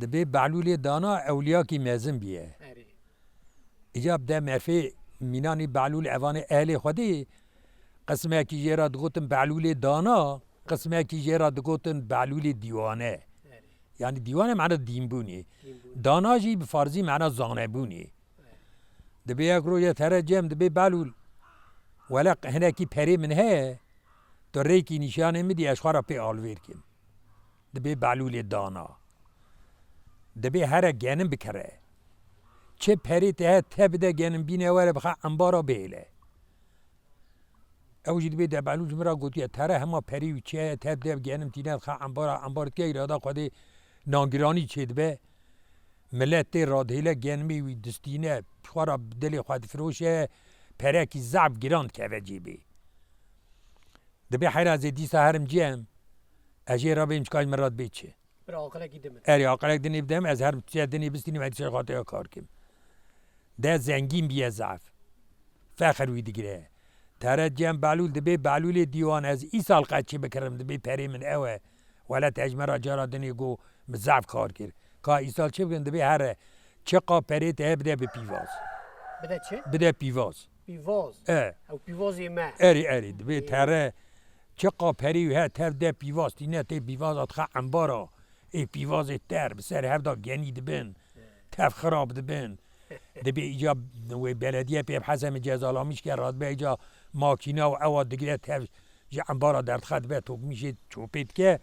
دبی بعلول دانا اولیا کی مزن بیه ایجاب ده مرفی مینانی بعلول اوان اهل خودی قسمه کی جرا دگوتن بعلول دانا قسمه کی جرا دگوتن بعلول دیوانه یعنی دیوانه معنی دین بونی دانا جی بفارزی معنی زانه بونی دبی یک روی ترجم دبی بعلول ولا هنا کی پری من هه تو ریکی نشانه میدی اشخارا پی آلویر کن دبی بعلول دانا دبی هر گنم بکره چه پری ته تبده گنم بینه وره بخوا انبارا بیله اوجی دبی ده بعلول جمرا گوتیه تره همه پری و چه تبده گنم تینه بخوا انبار که ایرادا خودی نانگرانی چه دبه ملت تی رادهیله گنمی و دستینه خورا دلی خود فروشه پره کی زعب گراند که وجیبی دبی حیرازی دیسا هرم جیم اجی را بیم چکای مراد بیچه برای آقله کی دمت اری آقله دنی بدم از هر چیز دنی بستینی و دیشه خاطر کار کم ده زنگین بیه ضعف فخر وی دیگره ترد جیم بعلول دبی بعلول دیوان از ای سال قچی بکرم دبی پری من اوه ولا تجمرا جارا دنی گو مزعف کار کرد که ای سال چه بگن دبی هر چقا پری ته بده به پیواز بده چه؟ بده پیواز پیواز او پیوازی ما اری دبی تره چقا پری ها تف ده پیواز تینه تی پیواز اتخا انبارا ای پیواز تر بسر هر دا گنی دبن تف خراب دبن دبی ایجا و بلدیه پی حسم جزالامیش که راد به ایجا ماکینا و اواد دیگه تف جا انبارا درد خد به تو میشه چوپید که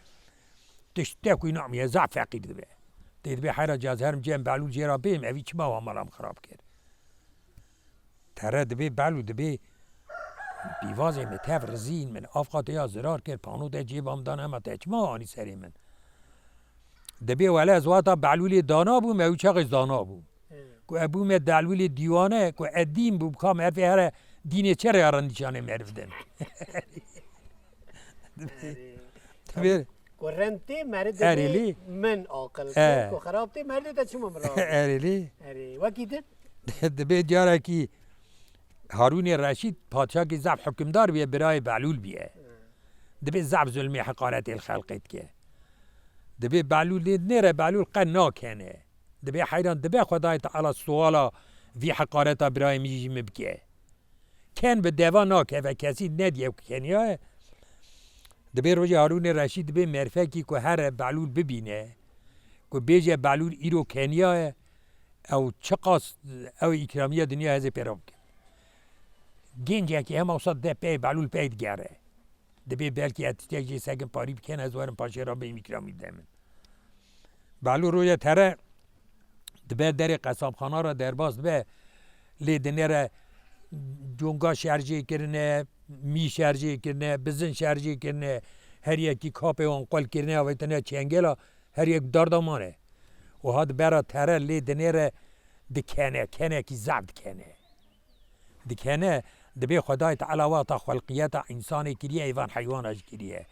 تشته کوی نامیه زعف فقید دبه دید به حیرا جاز هرم جیم بعلول جیرا بیم اوی چما و عمالام خراب کرد تره دبی بعلول دبی بیوازی متف رزین من افقات یا زرار کرد پانو ده جیبام دان همه تچما آنی سری من دبی ولی از واتا بعلول دانا بوم او چاقش دانا بوم که ابوم دلول دیوانه که ادیم بوم که مرفی هر دینه چرا یارن نشانه مرفدن دبی قرنتی مرد اریلی من عاقل که خرابتی مرد تا چما مراد اریلی وکی ده دبی جارا کی هارون رشید پادشاه کی زعب حکمدار بیه برای بعلول بیه دبی زعب ظلمی حقارت الخلقیت که دبی بعلول نره بعلول قنا کنه دبی حیران دبی خدای تعالی سوالا وی حقارتا برای میجی مبکه کن به دیوان ناکه و کسی ندیه کنیا دبی روی هارون رشید دبی مرفه کی که هر بعلول ببینه که بیجه بعلول ایرو کنیا او چقاس او اکرامیه دنیا هزه پیرام کن گنجه که هم اوصاد ده پی بعلول پید گره دبی بلکی اتستیک جی سگن پاری بکن از وارم پاشه را به اکرامی دمن بعلول روی تره دبی در قصاب خانه را در باز دبی لیدنه را جونگا شرجی کرنه می شرجی کرنه بزن شرجی کرنه هر یکی کاپ اون قل کرنه و تنه چنگلا هر یک داردامانه و هاد برا تره لیدنه را دکنه کنه کی زبد کنه دکنه دبی خدای تعالی واتا خلقیت انسان کریه ایوان حیوانش کریه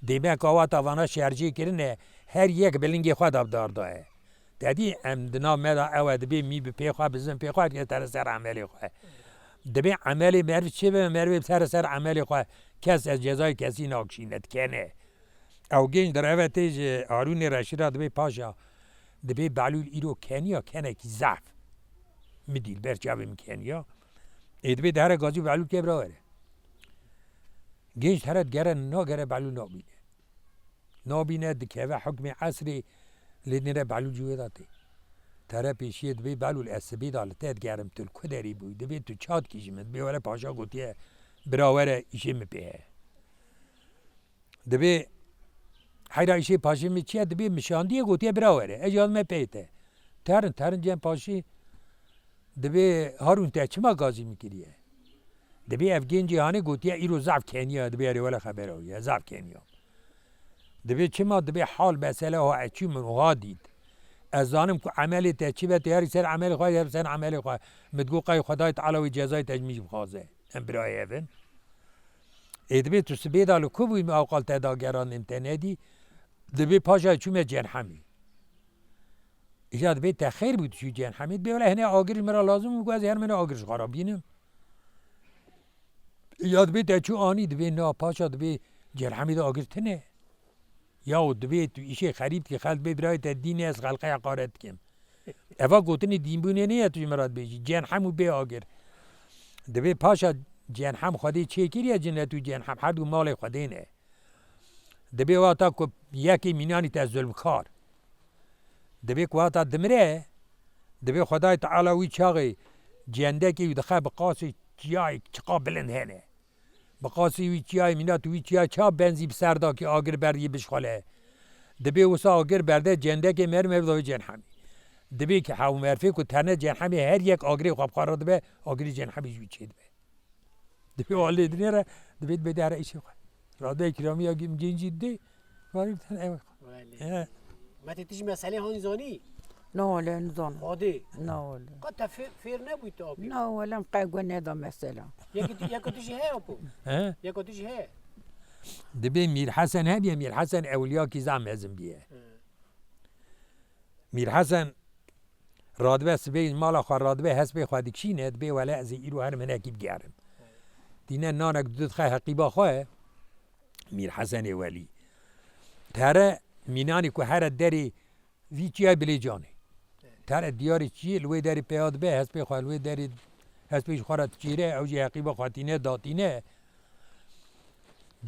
دبی که واتا وانا شرجی کرنه هر یک بلنگی خود ابدار داره دادی امدنا مدا او دبی می به پیخوا بزن پیخوا که تر سر عملی خواه دبی عملی مرد چه به مرد سر عملی خواه کس از جزای کسی ناکشیند کنه او گنج در اوه تیج هارون رشید دبی پاشا دبی بعلول ایرو کنیا کنه کی ضعف مدیل برچاوی مکنیا ادبی داره گازی بعلول که براوره گنج ترد گره ناگره بعلول نابینه دکه و حکم عصری لیدنه بعلول جوه داته تره پیشید بی بعلول اسبی دالته گرم تل کدری بود دبی تو چاد کشیمد بی وره پاشا گوتیه براوره ایشه میپیه دبی حیرا ایشه پاشی میچیه دبی مشاندیه گوتیه براوره اجاز میپیته ترن جن پاشی دبی هارون ته چما گازی میکریه دبی افگین جهانی گوتیه ایرو ضعف کنیا دبی اری ولا خبره اویه ضعف کنیا دبی چما دبی حال مسئله ها اچی من ها دید از دانم که عملی ته چی بته هری سر عملی خواه هر سر عملی خواه مدگو قای خدای تعالی و جزای تجمیج بخوازه هم برای ایون دبی تو سبید آلو کبوی می اوقال تداگران انتنادی دبی پاشا چومه جنحمی ایجاد به تخیر بود شو جن حمید به ولی هنه آگرش مرا لازم میگو از هر من آگرش خراب بینم ایجاد به چو آنی دبی نا پاشا دبی جن حمید آگر تنه یا دبی تو ایشه خرید که خلق به برای دین از خلقه حقارت کم اوا گوتنی دین بونه نیه توی مراد بیشی جن همو به آگر دبی پاشا جن هم خودی چه کریه جنه تو جن هم هر دو مال خودی نه دبی واتا که یکی مینانی تا ظلم کار دبی که واتا دمره دبی خدای تعالی وی چاقی جنده که یدخل بقاسی چیای چقا بلند هنه بقاسی وی چیای مینا تو وی چیای چا بنزی بسردا که آگر بردی بشخاله دبی وسا آگر برده جنده که مر مردوی جن همی دبی که حاو مرفی که تنه جن همی هر یک آگری خواب خارا دبی آگری جن همی جوی چید بی دبی والی دنیره دبی بده هر ایشی خواه راده اکرامی آگیم جنجی دی واریم تن ایوه خواه ما تتیج مسئله هانی زانی نه ولا نظن خادی نه ولا قد تفیر نبود تو آبی نه ولا مقاقوا نظام مثلا یکی تیجی ها اپو ها یکی تیجی ها دبی میر حسن هبیه میر حسن اولیا کی زعم ازم بیه میر حسن رادبه سبی مالا خواه رادبه حسبه خواه دکشینه دبی ولی از ایرو هر منه کی بگیرم دینه نانک دود خواه حقیبا خواه میر حسن ولی تره مینانی که هر دری وی چیای بلی جانه تره دیاری چیه لوی داری پیاد به حسبه خواه لوی داری حسبه خواه چیره او جی حقیبا خواتینه داتینه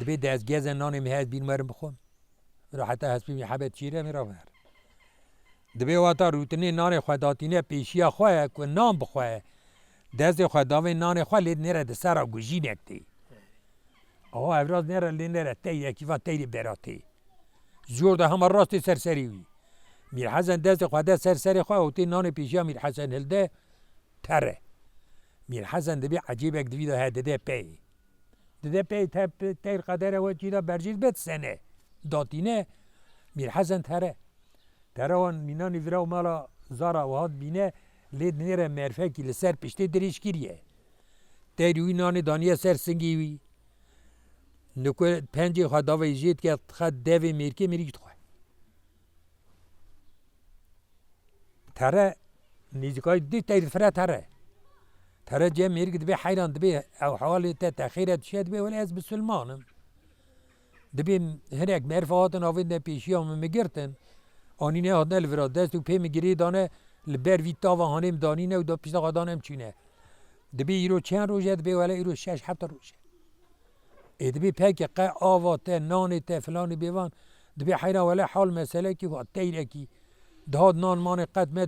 دبی دستگیز نانی مهد بین مرم بخون را حتی حسبه می حبت چیره می را بر دبی واتا روتنی نان خواه داتینه پیشیا خواه که نام بخواه دست خواه داوی نان خواه لید نره ده سرا گوژی نکتی آه افراز نره لید نره تیره کیفا تیره براتی زور ده همه راستی سرسری وی میر حسن دست خواه ده سرسری خواه اوتی نان پیشیا میر حسن هلده تره میر حسن دبی عجیب اک دوی ده ها ده پی ده پی تیر قدره و چیدا برجیز بد سنه داتینه میر حسن تره وان مینانی وراو مالا زارا و هاد بینه لید نیره مرفه که لسر پشته دریش کریه تیروی نان دانیه سر سنگی وی نکو پنجی خواه داوی جید که خد دوی میرکه میریکت خواه تره نیزکای دی تیر فرا تره جه میرکت بی حیران دبی او حوالی تا تخیرت شد بی ولی از بسلمانم دبی هنک مرفه هاتن آویدن پیشی هم مگرتن آنینه هاتن الوراد دست و پی مگیری دانه لبر ویتا و هانم دانینه و دا پیشتا قدانم چینه دبی ایرو چند روزه دبی ولی ایرو 6-7 روزه دبی پاک قا آوا تا نان تا فلان بیوان دبی حیران ولی حال مسئله که تیره کی داد نان مان قد